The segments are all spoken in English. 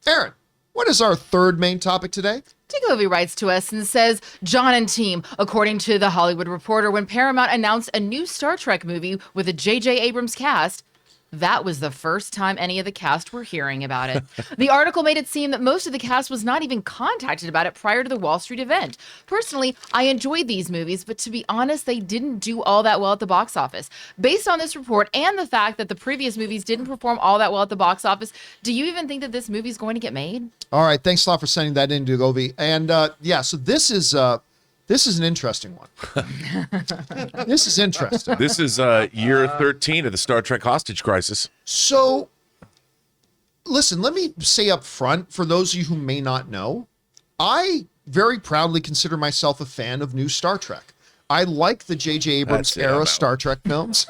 Aaron, what is our third main topic today? Digovii writes to us and says, John and team, according to The Hollywood Reporter, when Paramount announced a new Star Trek movie with a JJ Abrams cast, that was the first time any of the cast were hearing about it. The article made it seem that most of the cast was not even contacted about it prior to the Wall Street event. Personally, I enjoyed these movies, but to be honest, they didn't do all that well at the box office. Based on this report and the fact that the previous movies didn't perform all that well at the box office, do you even think that this movie is going to get made? All right, thanks a lot for sending that in, Digovii. And so this is an interesting one. This is interesting. This is year 13 of the Star Trek hostage crisis. So, listen, let me say up front, for those of you who may not know, I very proudly consider myself a fan of new Star Trek. I like the JJ Abrams era Star Trek films.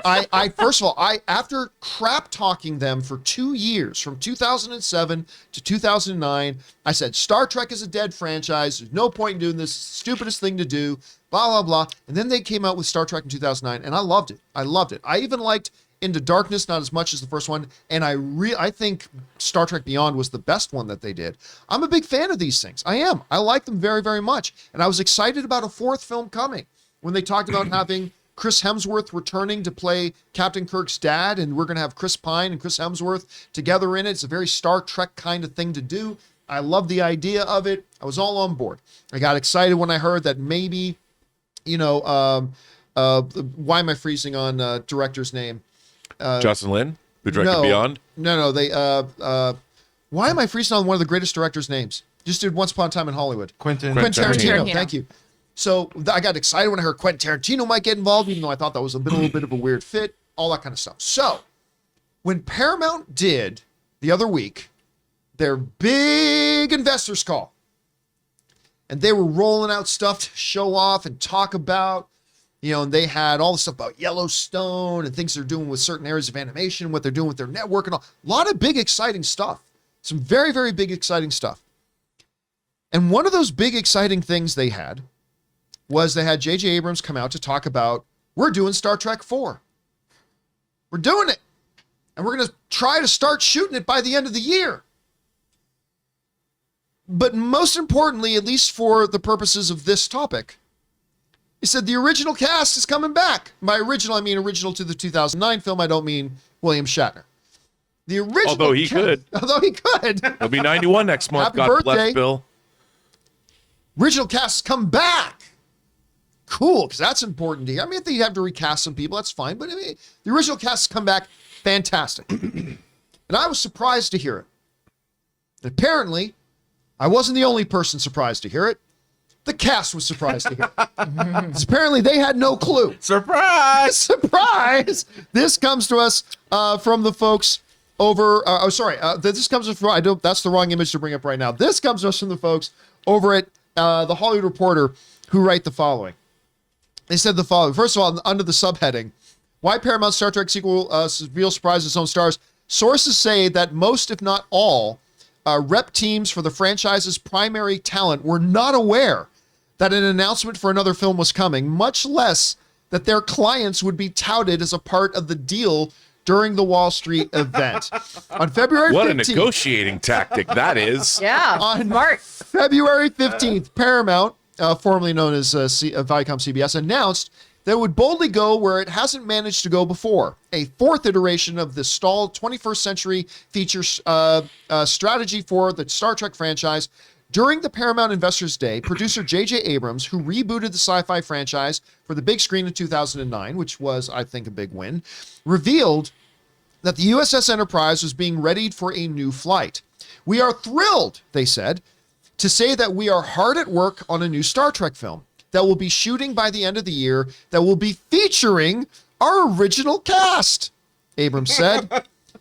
I first of all, after crap talking them for 2 years, from 2007 to 2009, I said, Star Trek is a dead franchise. There's no point in doing this. It's the stupidest thing to do, blah, blah, blah. And then they came out with Star Trek in 2009, and I loved it. I even liked Into Darkness, not as much as the first one. And I think Star Trek Beyond was the best one that they did. I'm a big fan of these things. I am. I like them very, very much. And I was excited about a fourth film coming when they talked about having Chris Hemsworth returning to play Captain Kirk's dad, and we're going to have Chris Pine and Chris Hemsworth together in it. It's a very Star Trek kind of thing to do. I love the idea of it. I was all on board. I got excited when I heard that maybe, why am I freezing on director's name? Jocelyn Lin, who directed Beyond? No, why am I freezing on one of the greatest directors' names? Just did Once Upon a Time in Hollywood. Quentin Tarantino. Thank you. So I got excited when I heard Quentin Tarantino might get involved, even though I thought that was a little bit of a weird fit, all that kind of stuff. So when Paramount did the other week their big investors call, and they were rolling out stuff to show off and talk about, and they had all the stuff about Yellowstone and things they're doing with certain areas of animation, what they're doing with their network and all. A lot of big, exciting stuff. Some very, very big, exciting stuff. And one of those big, exciting things they had was they had JJ Abrams come out to talk about, we're doing Star Trek 4. We're doing it. And we're going to try to start shooting it by the end of the year. But most importantly, at least for the purposes of this topic, he said the original cast is coming back. By original, I mean original to the 2009 film. I don't mean William Shatner. The original Although he could. He'll be 91 next month. Happy God birthday. bless Bill. Original cast has come back. Cool, because that's important to hear. I mean, if you have to recast some people, that's fine. But I mean, the original cast has come back. Fantastic. And I was surprised to hear it. And apparently, I wasn't the only person surprised to hear it. The cast was surprised to hear it. Apparently, they had no clue. Surprise! Surprise! This comes to us from the folks over. This comes from. That's the wrong image to bring up right now. This comes to us from the folks over at the Hollywood Reporter, who write the following. They said the following. First of all, under the subheading, why Paramount Star Trek sequel reveal surprise its own stars? Sources say that most, if not all, rep teams for the franchise's primary talent were not aware that an announcement for another film was coming, much less that their clients would be touted as a part of the deal during the Wall Street event. On February 15th. What a negotiating tactic that is. Yeah, on smart. February 15th, Paramount, formerly known as Viacom CBS, announced that it would boldly go where it hasn't managed to go before, a fourth iteration of the stalled 21st century feature strategy for the Star Trek franchise. During the Paramount Investors Day, producer JJ Abrams, who rebooted the sci-fi franchise for the big screen in 2009, which was, I think, a big win, revealed that the USS Enterprise was being readied for a new flight. We are thrilled, they said, to say that we are hard at work on a new Star Trek film that will be shooting by the end of the year that will be featuring our original cast, Abrams said.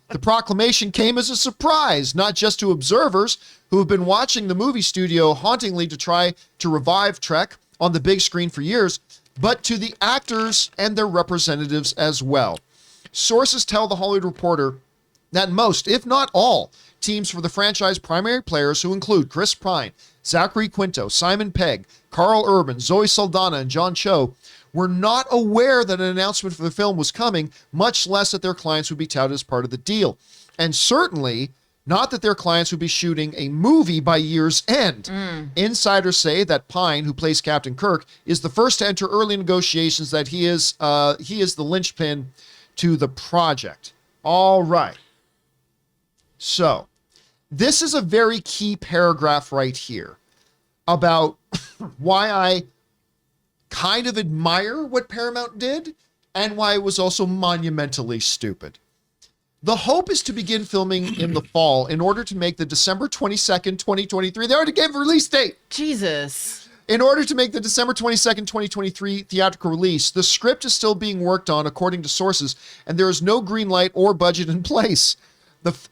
The proclamation came as a surprise, not just to observers who have been watching the movie studio hauntingly to try to revive Trek on the big screen for years, but to the actors and their representatives as well. Sources tell the Hollywood Reporter that most, if not all, teams for the franchise primary players, who include Chris Pine, Zachary Quinto, Simon Pegg, Carl Urban, Zoe Saldana, and John Cho, were not aware that an announcement for the film was coming, much less that their clients would be touted as part of the deal. And certainly not that their clients would be shooting a movie by year's end. Insiders say that Pine, who plays Captain Kirk, is the first to enter early negotiations, that he is the linchpin to the project. All right. So this is a very key paragraph right here about why I kind of admire what Paramount did and why it was also monumentally stupid. The hope is to begin filming in the fall in order to make the December 22nd, 2023. They already gave a release date. Jesus. In order to make the December 22nd, 2023 theatrical release, the script is still being worked on according to sources, and there is no green light or budget in place.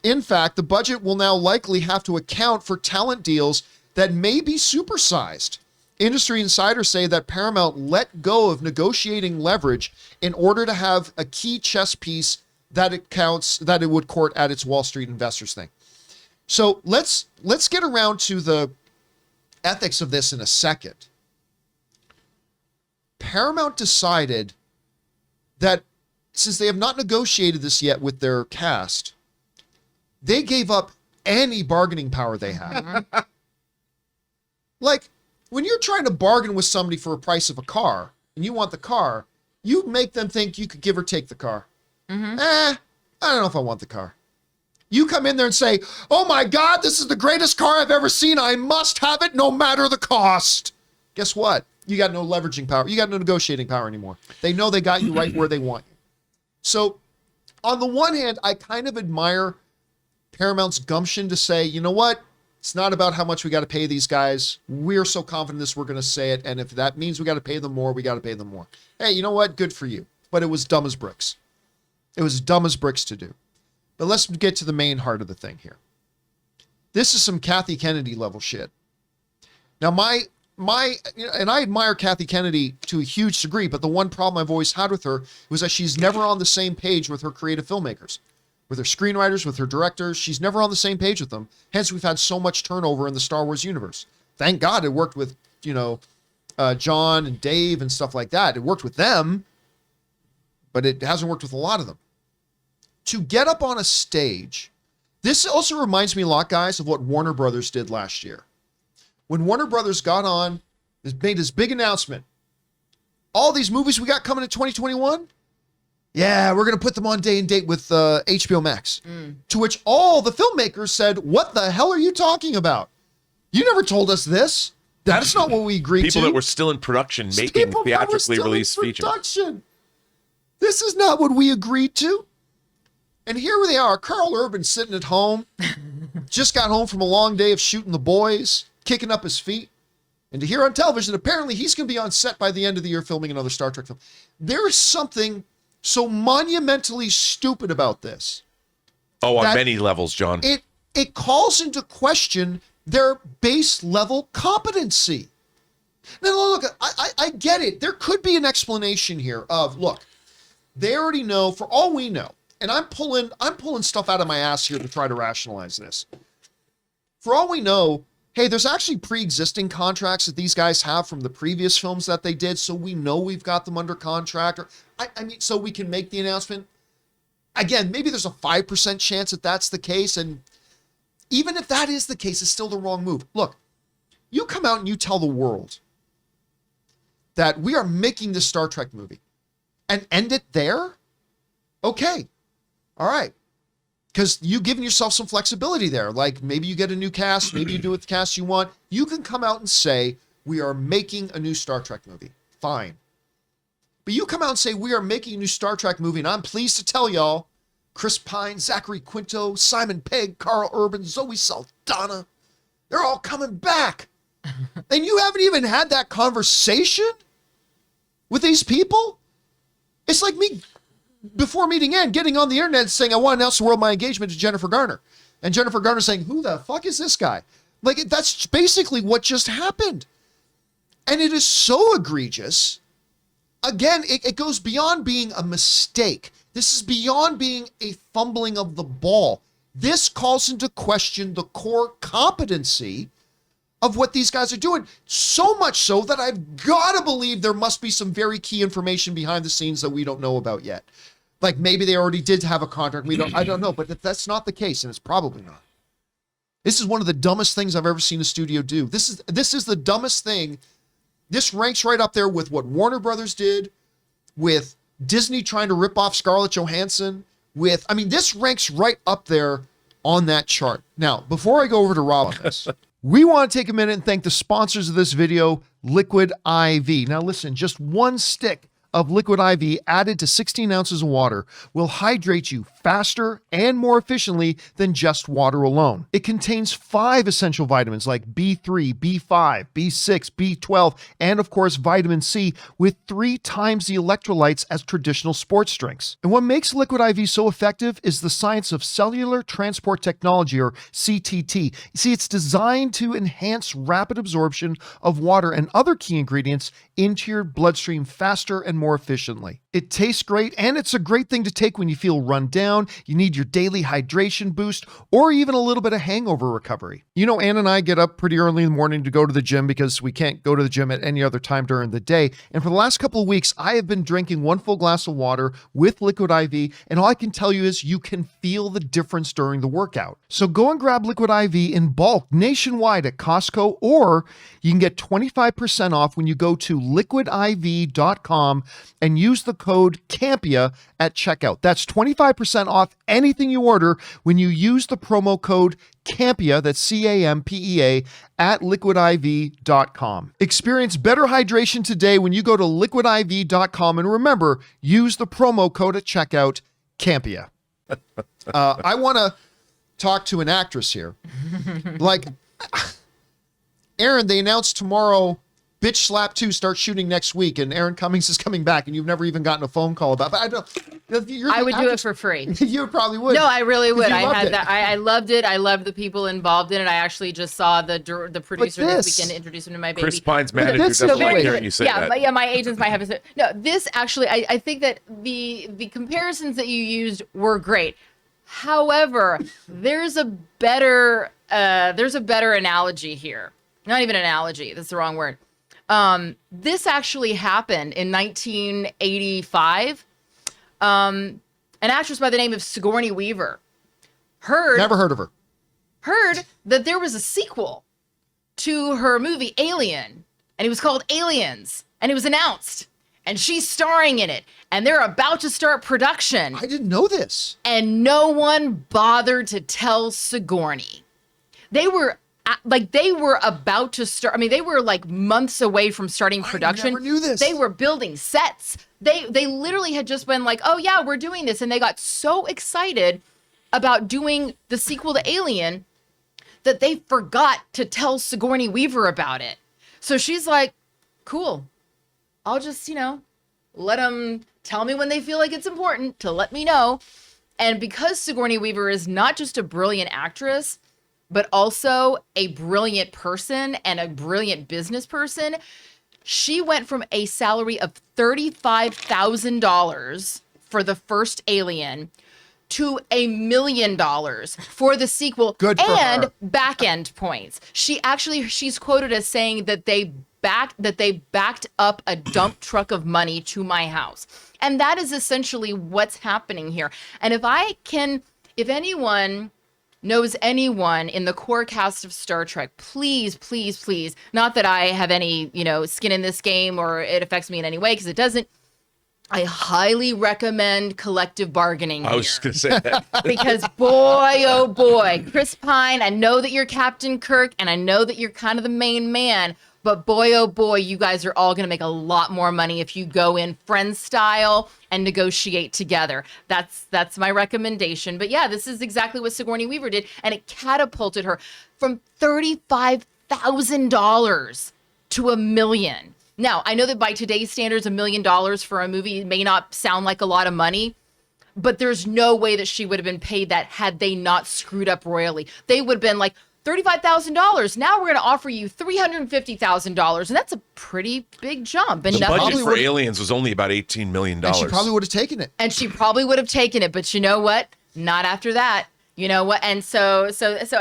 In fact, the budget will now likely have to account for talent deals that may be supersized. Industry insiders say that Paramount let go of negotiating leverage in order to have a key chess piece that it would court at its Wall Street investors thing. So let's get around to the ethics of this in a second. Paramount decided that since they have not negotiated this yet with their cast, they gave up any bargaining power they had. Like, when you're trying to bargain with somebody for a price of a car and you want the car, you make them think you could give or take the car. I don't know if I want the car. You come in there and say, oh my God, this is the greatest car I've ever seen. I must have it no matter the cost. Guess what? You got no leveraging power. You got no negotiating power anymore. They know they got you right where they want you. So on the one hand, I kind of admire Paramount's gumption to say, you know what? It's not about how much we got to pay these guys. We're so confident in this, we're going to say it. And if that means we got to pay them more, we got to pay them more. Hey, you know what? Good for you. But it was dumb as bricks. It was dumb as bricks to do. But let's get to the main heart of the thing here. This is some Kathy Kennedy level shit. Now, and I admire Kathy Kennedy to a huge degree, but the one problem I've always had with her was that she's never on the same page with her creative filmmakers, with her screenwriters, with her directors. She's never on the same page with them. Hence, we've had so much turnover in the Star Wars universe. Thank God it worked with, John and Dave and stuff like that. It worked with them, but it hasn't worked with a lot of them. To get up on a stage, this also reminds me a lot, guys, of what Warner Brothers did last year. When Warner Brothers got on, made this big announcement, all these movies we got coming in 2021, yeah, we're going to put them on day and date with HBO Max. To which all the filmmakers said, what the hell are you talking about? You never told us this. That's not what we agreed to. People that were still in production making theatrically released features. This is not what we agreed to. And here they are, Carl Urban sitting at home, just got home from a long day of shooting The Boys, kicking up his feet. And to hear on television, apparently he's going to be on set by the end of the year filming another Star Trek film. There is something so monumentally stupid about this. Oh, on many levels, John. It calls into question their base level competency. Now, look, I get it. There could be an explanation here of, look, they already know, for all we know, and I'm pulling stuff out of my ass here to try to rationalize this. For all we know, hey, there's actually pre-existing contracts that these guys have from the previous films that they did, so we know we've got them under contract. Or I mean, so we can make the announcement. Again, maybe there's a 5% chance that that's the case, and even if that is the case, it's still the wrong move. Look, you come out and you tell the world that we are making this Star Trek movie and end it there? Okay. All right. Because you've given yourself some flexibility there. Like maybe you get a new cast, maybe you do with the cast you want. You can come out and say, we are making a new Star Trek movie. Fine. But you come out and say, we are making a new Star Trek movie, and I'm pleased to tell y'all, Chris Pine, Zachary Quinto, Simon Pegg, Carl Urban, Zoe Saldana, they're all coming back. And you haven't even had that conversation with these people? It's like me, before meeting Ann, getting on the internet and saying, I want to announce the world my engagement to Jennifer Garner. And Jennifer Garner saying, who the fuck is this guy? Like, that's basically what just happened. And it is so egregious. Again, it goes beyond being a mistake. This is beyond being a fumbling of the ball. This calls into question the core competency of what these guys are doing. So much so that I've got to believe there must be some very key information behind the scenes that we don't know about yet. Like maybe they already did have a contract. I don't know, but that's not the case, and it's probably not. This is one of the dumbest things I've ever seen a studio do. This is the dumbest thing. This ranks right up there with what Warner Brothers did, with Disney trying to rip off Scarlett Johansson, this ranks right up there on that chart. Now, before I go over to Rob on this, we want to take a minute and thank the sponsors of this video, Liquid IV. Now listen, just one stick of Liquid IV added to 16 ounces of water will hydrate you faster and more efficiently than just water alone. It contains 5 essential vitamins like B3, B5, B6, B12, and of course vitamin C, with 3 times the electrolytes as traditional sports drinks. And what makes Liquid IV so effective is the science of cellular transport technology, or CTT. You see, it's designed to enhance rapid absorption of water and other key ingredients into your bloodstream faster and more efficiently. It tastes great, and it's a great thing to take when you feel run down, you need your daily hydration boost, or even a little bit of hangover recovery. You know, Ann and I get up pretty early in the morning to go to the gym because we can't go to the gym at any other time during the day. And for the last couple of weeks, I have been drinking 1 full glass of water with Liquid IV, and all I can tell you is you can feel the difference during the workout. So go and grab Liquid IV in bulk nationwide at Costco, or you can get 25% off when you go to liquidiv.com and use the code Campea at checkout. That's 25% off anything you order when you use the promo code Campea, that's C-A-M-P-E-A, at liquidiv.com. Experience better hydration today when you go to liquidiv.com, and remember, use the promo code at checkout, Campea. I want to talk to an actress here. Like, Aaron, they announced tomorrow Bitch Slap 2 starts shooting next week, and Aaron Cummings is coming back, and you've never even gotten a phone call about it. But I don't. I would do it for free. You probably would. No, I really would. I loved had it. that. I loved it. I loved the people involved in it. I actually just saw the producer this weekend introduce him to my baby. Chris Pine's manager doesn't Very like good. hearing you say that. But my agents might have to. No, this actually, I think that the comparisons that you used were great. However, there's a better analogy here. Not even analogy. That's the wrong word. This actually happened in 1985. An actress by the name of Sigourney Weaver Never heard of her. heard that there was a sequel to her movie Alien, and it was called Aliens, and it was announced, and she's starring in it, and they're about to start production, I didn't know this. and no one bothered to tell Sigourney. They were about to start. I mean, they were like months away from starting production. I never knew this. They were building sets. They literally had just been like, oh yeah, we're doing this. And they got so excited about doing the sequel to Alien that they forgot to tell Sigourney Weaver about it. So she's like, cool. I'll just, let them tell me when they feel like it's important to let me know. And because Sigourney Weaver is not just a brilliant actress, but also a brilliant person and a brilliant business person, she went from a salary of $35,000 for the first Alien to $1 million for the sequel. Good for and her. back end points. She's quoted as saying that they backed up a dump truck of money to my house. And that is essentially what's happening here. And if anyone knows anyone in the core cast of Star Trek, please, please, please, not that I have any, skin in this game or it affects me in any way, because it doesn't, I highly recommend collective bargaining I was just going to say that. because boy, oh boy, Chris Pine, I know that you're Captain Kirk and I know that you're kind of the main man, but boy, oh boy, you guys are all going to make a lot more money if you go in friend style and negotiate together. That's my recommendation. But yeah, this is exactly what Sigourney Weaver did, and it catapulted her from $35,000 to $1 million. Now, I know that by today's standards, $1 million for a movie may not sound like a lot of money, but there's no way that she would have been paid that had they not screwed up royally. They would have been like, $35,000. Now we're going to offer you $350,000, and that's a pretty big jump. And The budget Probably for would- Aliens was only about $18 million. And she probably would have taken it. But you know what? Not after that. You know what? And so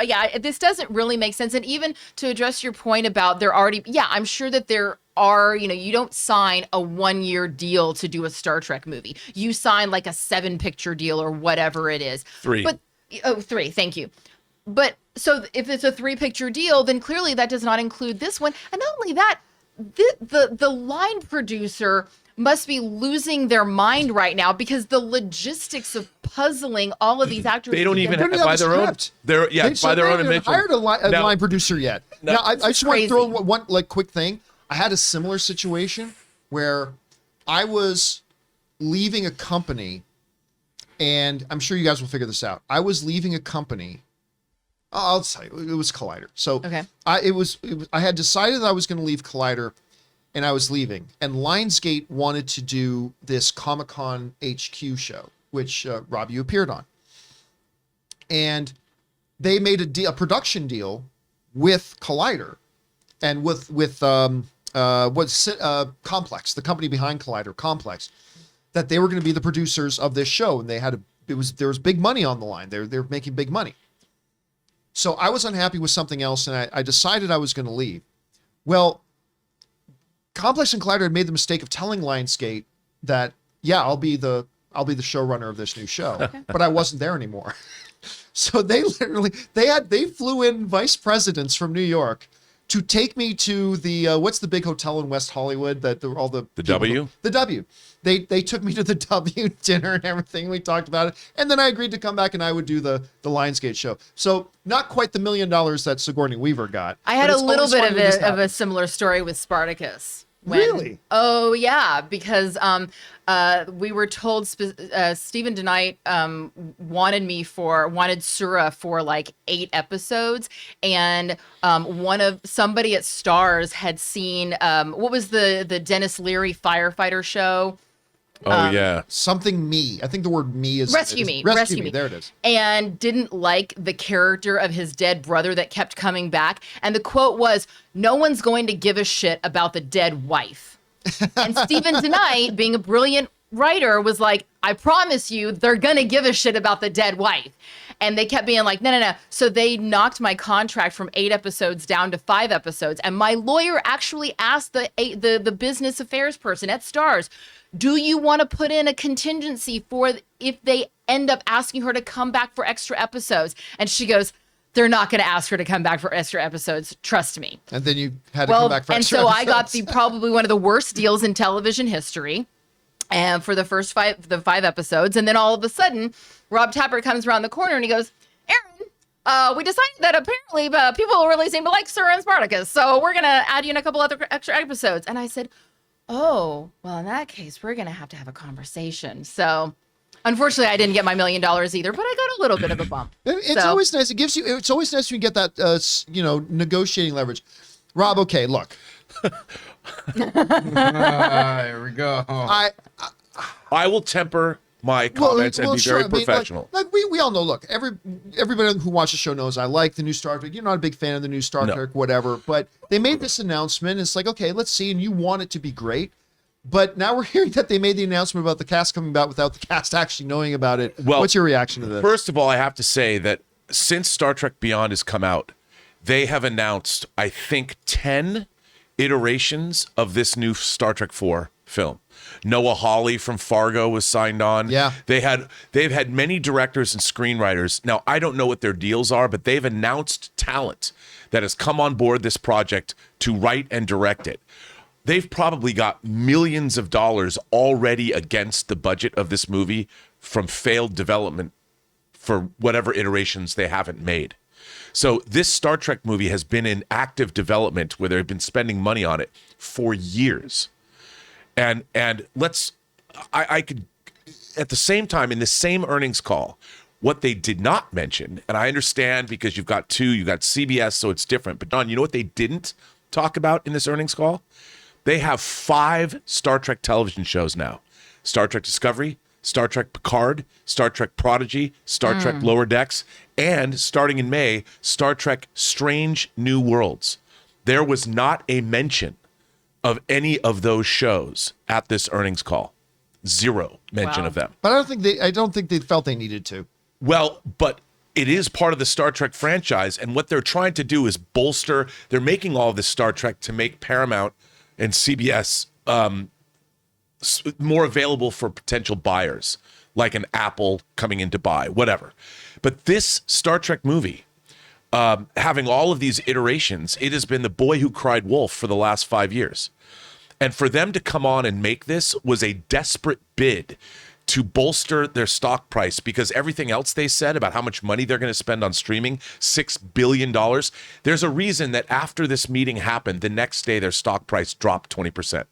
yeah, this doesn't really make sense. And even to address your point about I'm sure that there are, you don't sign a 1-year deal to do a Star Trek movie. You sign like a 7-picture deal or whatever it is. 3. 3, thank you. But so if it's a 3-picture deal, then clearly that does not include this one. And not only that, the line producer must be losing their mind right now because the logistics of puzzling all of these actors. They don't even They don't have by have a their own. script. By their own They admission. hired a Now- line producer yet. No. Now, I just want to crazy. throw one like quick thing. I had a similar situation where I was leaving a company, and I'm sure you guys will figure this out. I was leaving a company. I'll tell you, it was Collider. So Okay. I had decided that I was going to leave Collider, and I was leaving. And Lionsgate wanted to do this Comic-Con HQ show, which Rob, you appeared on. And they made a production deal with Collider and with Complex, the company behind Collider, Complex, that they were going to be the producers of this show, and there was big money on the line. They're making big money. So I was unhappy with something else, and I decided I was going to leave. Well, Complex and Collider had made the mistake of telling Lionsgate that, yeah, I'll be the showrunner of this new show, but I wasn't there anymore. So they flew in vice presidents from New York to take me to the what's the big hotel in West Hollywood that the W? The W. They took me to the W dinner and everything. We talked about it, and then I agreed to come back and I would do the Lionsgate show. So not quite the $1 million that Sigourney Weaver got. I had but a it's little always bit funny of when this a of a happens. similar story with Spartacus. Really? Oh yeah, because we were told Stephen DeKnight wanted Sura for like 8 episodes, and somebody at Stars had seen what was the Dennis Leary firefighter show. Oh yeah. Something me. I think the word me is Rescue Me. Rescue me. There it is. And didn't like the character of his dead brother that kept coming back. And the quote was, "No one's going to give a shit about the dead wife." And Stephen DeKnight, being a brilliant writer, was like, "I promise you, they're going to give a shit about the dead wife." And they kept being like, no. So they knocked my contract from 8 episodes down to 5 episodes. And my lawyer actually asked the business affairs person at Stars, "Do you want to put in a contingency for if they end up asking her to come back for extra episodes?" And she goes, "They're not going to ask her to come back for extra episodes. Trust me." And then you had to come back for and extra so I got episodes. probably one of the worst deals in television history. And for the first 5 episodes, and then all of a sudden, Rob Tapert comes around the corner and he goes, "Aaron, we decided that apparently people really seem to like Sir and Spartacus, so we're gonna add you in a couple other extra episodes." And I said, "Oh, well, in that case, we're gonna have to have a conversation." So, unfortunately, I didn't get my $1 million either, but I got a little bit of a bump. It's So- always nice. It's always nice when you get that, negotiating leverage. Rob, okay, look, Here we go. I will temper my comments and be sure, very professional. Like we all know. Look, everybody who watches the show knows I like the new Star Trek. You're not a big fan of the new Star No. Trek, whatever. But they made this announcement. It's like, okay, let's see, and you want it to be great. But now we're hearing that they made the announcement about the cast coming out without the cast actually knowing about it. Well, what's your reaction to this? First of all, I have to say that since Star Trek Beyond has come out, they have announced, I think, 10 iterations of this new Star Trek 4 film. Noah Hawley from Fargo was signed on. Yeah. They've had many directors and screenwriters. Now, I don't know what their deals are, but they've announced talent that has come on board this project to write and direct it. They've probably got millions of dollars already against the budget of this movie from failed development for whatever iterations they haven't made. So this Star Trek movie has been in active development where they've been spending money on it for years. And I could, at the same time, in the same earnings call, what they did not mention, and I understand because you've got CBS, so it's different. But Don, you know what they didn't talk about in this earnings call? They have 5 Star Trek television shows now. Star Trek Discovery, Star Trek Picard, Star Trek Prodigy, Star Trek Lower Decks, and starting in May, Star Trek Strange New Worlds. There was not a mention of any of those shows at this earnings call. 0 mention Wow. of them. But I don't think they felt they needed to. Well, but it is part of the Star Trek franchise, and what they're trying to do is bolster. They're making all of this Star Trek to make Paramount and CBS more available for potential buyers, like an Apple coming in to buy, whatever. But this Star Trek movie having all of these iterations, it has been the boy who cried wolf for the last 5 years. And for them to come on and make this was a desperate bid to bolster their stock price, because everything else they said about how much money they're going to spend on streaming, $6 billion. There's a reason that after this meeting happened, the next day their stock price dropped 20%.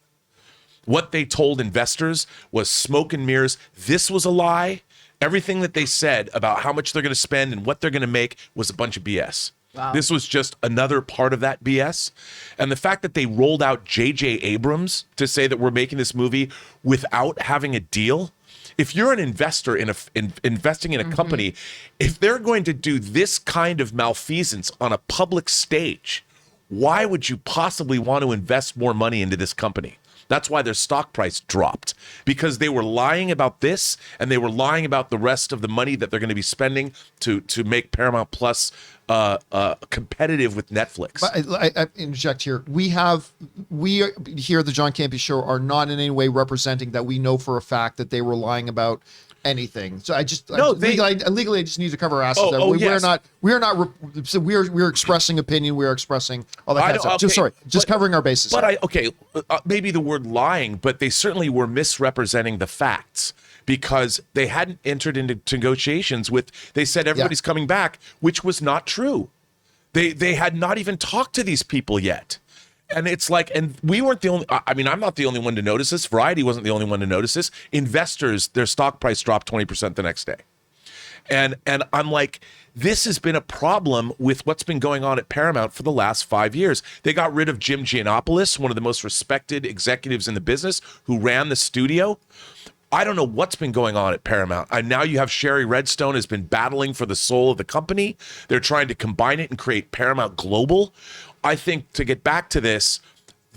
What they told investors was smoke and mirrors. This was a lie. Everything that they said about how much they're going to spend and what they're going to make was a bunch of BS. Wow. This was just another part of that BS. And the fact that they rolled out JJ Abrams to say that we're making this movie without having a deal. If you're an investor investing in a company, if they're going to do this kind of malfeasance on a public stage, why would you possibly want to invest more money into this company? That's why their stock price dropped, because they were lying about this, and they were lying about the rest of the money that they're going to be spending to make Paramount Plus competitive with Netflix. But I interject here. We here at the John Campea Show are not in any way representing that we know for a fact that they were lying about anything. So legally I just need to cover our asses. We're expressing opinion. We're expressing all that kind of stuff. Just covering our bases. But maybe the word lying, but they certainly were misrepresenting the facts, because they hadn't entered into negotiations they said everybody's coming back, which was not true. They had not even talked to these people yet. And it's like, and we weren't the only, I'm not the only one to notice this. Variety wasn't the only one to notice this. Investors, their stock price dropped 20% the next day. And I'm like, this has been a problem with what's been going on at Paramount for the last 5 years. They got rid of Jim Giannopoulos, one of the most respected executives in the business, who ran the studio. I don't know what's been going on at Paramount. And now you have Sherry Redstone has been battling for the soul of the company. They're trying to combine it and create Paramount Global. I think, to get back to this,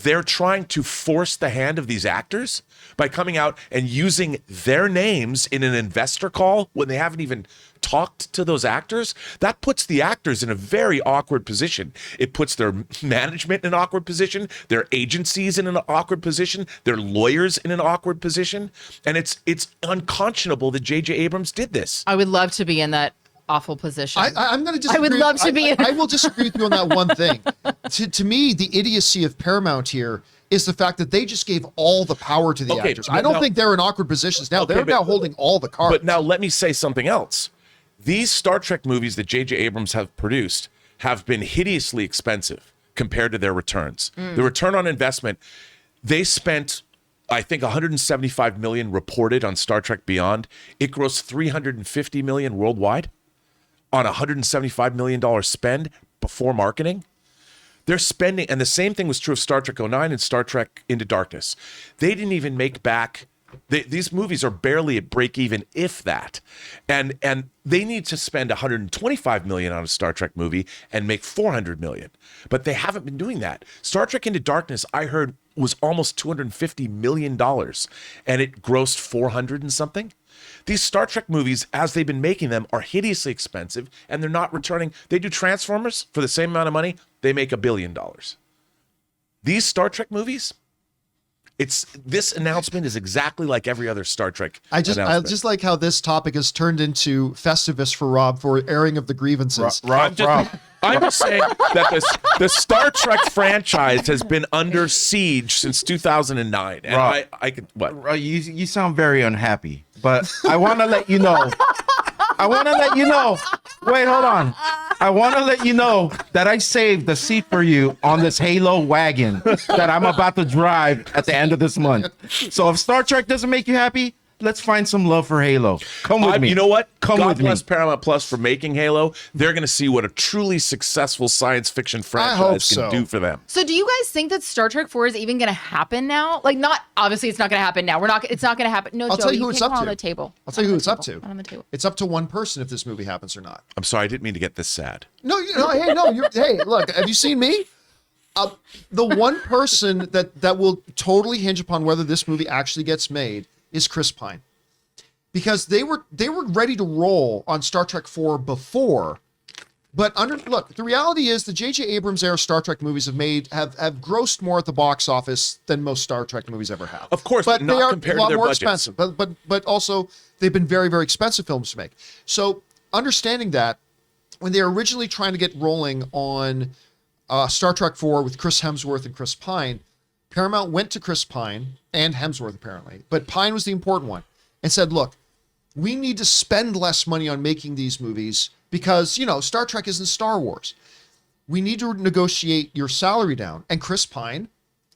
they're trying to force the hand of these actors by coming out and using their names in an investor call when they haven't even talked to those actors. That puts the actors in a very awkward position. It puts their management in an awkward position, their agencies in an awkward position, their lawyers in an awkward position. And it's unconscionable that JJ Abrams did this. I would love to be in that awful position. I'm going to disagree. I would love to be. I will disagree with you on that one thing. To me, the idiocy of Paramount here is the fact that they just gave all the power to the actors. I don't think they're in awkward positions now. They're now holding all the cards. But now let me say something else. These Star Trek movies that JJ Abrams have produced have been hideously expensive compared to their returns. The return on investment, they spent, I think, 175 million reported on Star Trek Beyond. It grossed 350 million worldwide on a $175 million spend before marketing. They're spending, and the same thing was true of Star Trek 09 and Star Trek Into Darkness. They didn't even make back, these movies are barely at break even, if that. And they need to spend 125 million on a Star Trek movie and make 400 million. But they haven't been doing that. Star Trek Into Darkness, I heard, was almost $250 million, and it grossed 400 and something. These Star Trek movies, as they've been making them, are hideously expensive, and they're not returning. They do Transformers for the same amount of money. They make $1 billion. These Star Trek movies, this announcement is exactly like every other Star Trek announcement. I just like how this topic has turned into Festivus for Rob for airing of the grievances. I'm just saying that the Star Trek franchise has been under siege since 2009. And Rob, I could, what? You sound very unhappy, but I want to let you know. Wait, hold on. I want to let you know that I saved the seat for you on this Halo wagon that I'm about to drive at the end of this month. So if Star Trek doesn't make you happy, let's find some love for Halo. Come with me. You know what? God bless Paramount Plus for making Halo. They're going to see what a truly successful science fiction franchise can do for them. So do you guys think that Star Trek 4 is even going to happen now? Like, obviously it's not going to happen now. It's not going to happen. No, I'll tell you who it's up to. On the table. I'll tell you who it's up to. Not on the table. It's up to one person if this movie happens or not. I'm sorry, I didn't mean to get this sad. No, hey, look, have you seen me? The one person that will totally hinge upon whether this movie actually gets made is Chris Pine. Because they were ready to roll on Star Trek 4 before, but the reality is the JJ Abrams era Star Trek movies have grossed more at the box office than most Star Trek movies ever have. Of course, but not they are compared a lot to their more budgets. expensive. But also they've been very, very expensive films to make. So understanding that, when they were originally trying to get rolling on Star Trek 4 with Chris Hemsworth and Chris Pine, Paramount went to Chris Pine and Hemsworth apparently, but Pine was the important one, and said, look, we need to spend less money on making these movies because, you know, Star Trek isn't Star Wars. We need to negotiate your salary down. And Chris Pine,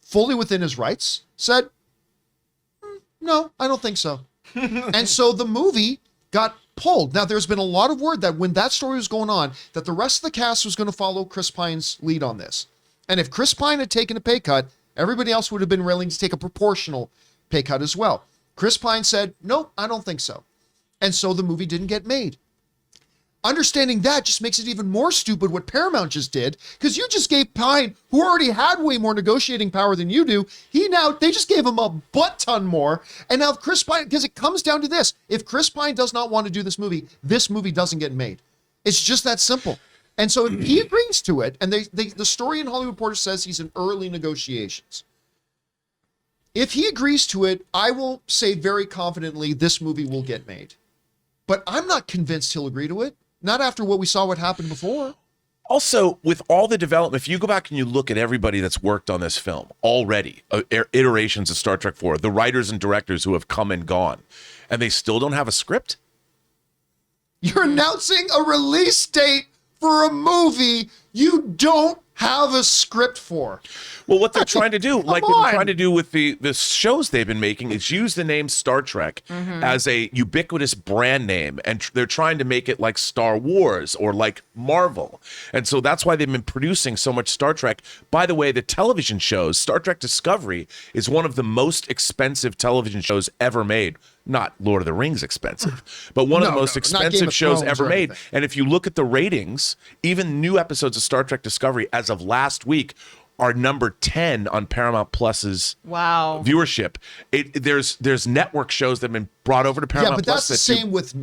fully within his rights, said, no, I don't think so. And so the movie got pulled. Now, there's been a lot of word that when that story was going on, that the rest of the cast was going to follow Chris Pine's lead on this. And if Chris Pine had taken a pay cut, everybody else would have been willing to take a proportional pay cut as well. Chris Pine said, nope, I don't think so. And so the movie didn't get made. Understanding that just makes it even more stupid what Paramount just did, because you just gave Pine, who already had way more negotiating power than you do, they just gave him a butt ton more. And now Chris Pine, because it comes down to this, if Chris Pine does not want to do this movie doesn't get made. It's just that simple. And so if he agrees to it, and the story in Hollywood Reporter says he's in early negotiations. If he agrees to it, I will say very confidently this movie will get made. But I'm not convinced he'll agree to it. Not after what we saw what happened before. Also, with all the development, if you go back and you look at everybody that's worked on this film already, iterations of Star Trek 4, the writers and directors who have come and gone, and they still don't have a script? You're announcing a release date for a movie you don't have a script for. Well, what they're trying to do, like they've on. been trying to do with the shows they've been making, is use the name Star Trek as a ubiquitous brand name, and they're trying to make it like Star Wars or like Marvel. And so that's why they've been producing so much Star Trek. By the way, the television shows, Star Trek Discovery is one of the most expensive television shows ever made. Not Lord of the Rings expensive, but one of the most not Game expensive of shows Thrones ever or made. anything. And if you look at the ratings, even new episodes of Star Trek Discovery as of last week are number 10 on Paramount Plus's Wow. viewership. There's network shows that have been brought over to Paramount Yeah, but Plus. that's the same with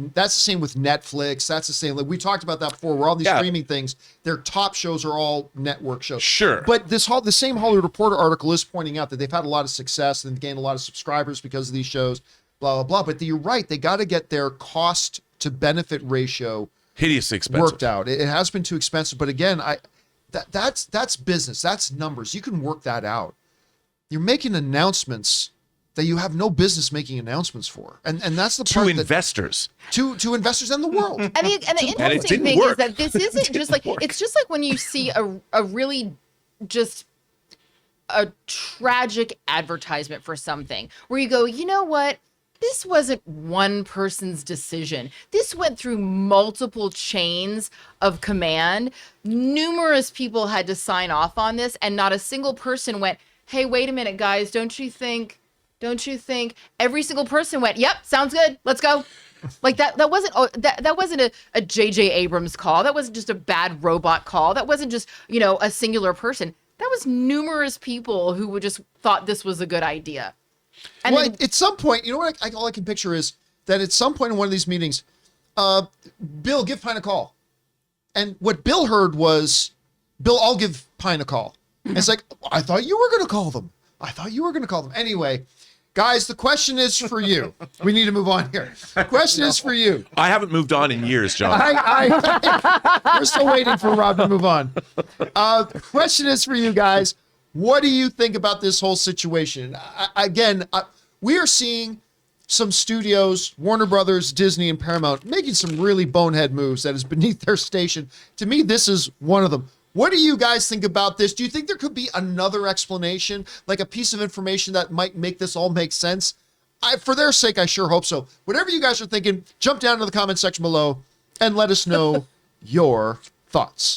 Netflix. That's the same. Like we talked about that before. Where all these streaming things, their top shows are all network shows. Sure. But the same Hollywood Reporter article is pointing out that they've had a lot of success and gained a lot of subscribers because of these shows. Blah blah blah. But you're right. They got to get their cost to benefit ratio hideously expensive. worked out. It has been too expensive. But again, that's business. That's numbers. You can work that out. You're making announcements that you have no business making announcements for, and that's the part To investors. to investors and the world. And the interesting didn't thing work. is that this isn't just like, it's just like when you see a really just a tragic advertisement for something where you go, you know what? This wasn't one person's decision. This went through multiple chains of command. Numerous people had to sign off on this, and not a single person went, hey, wait a minute, guys, don't you think? Every single person went, yep, sounds good, let's go. Like that wasn't a JJ Abrams call. That wasn't just a bad robot call. That wasn't just, a singular person. That was numerous people who would just thought this was a good idea. And Well, at some point, you know what? All I can picture is that at some point in one of these meetings, Bill, give Pine a call. And what Bill heard was, Bill, I'll give Pine a call. And it's like, I thought you were going to call them. Anyway, guys, the question is for you. We need to move on here. The question is for you. I haven't moved on in years, John. We're still waiting for Rob to move on. The question is for you guys. What do you think about this whole situation? We are seeing some studios, Warner Brothers, Disney, and Paramount, making some really bonehead moves that is beneath their station. To me, this is one of them. What do you guys think about this? Do you think there could be another explanation, like a piece of information that might make this all make sense? For their sake, I sure hope so. Whatever you guys are thinking, jump down to the comment section below and let us know your thoughts.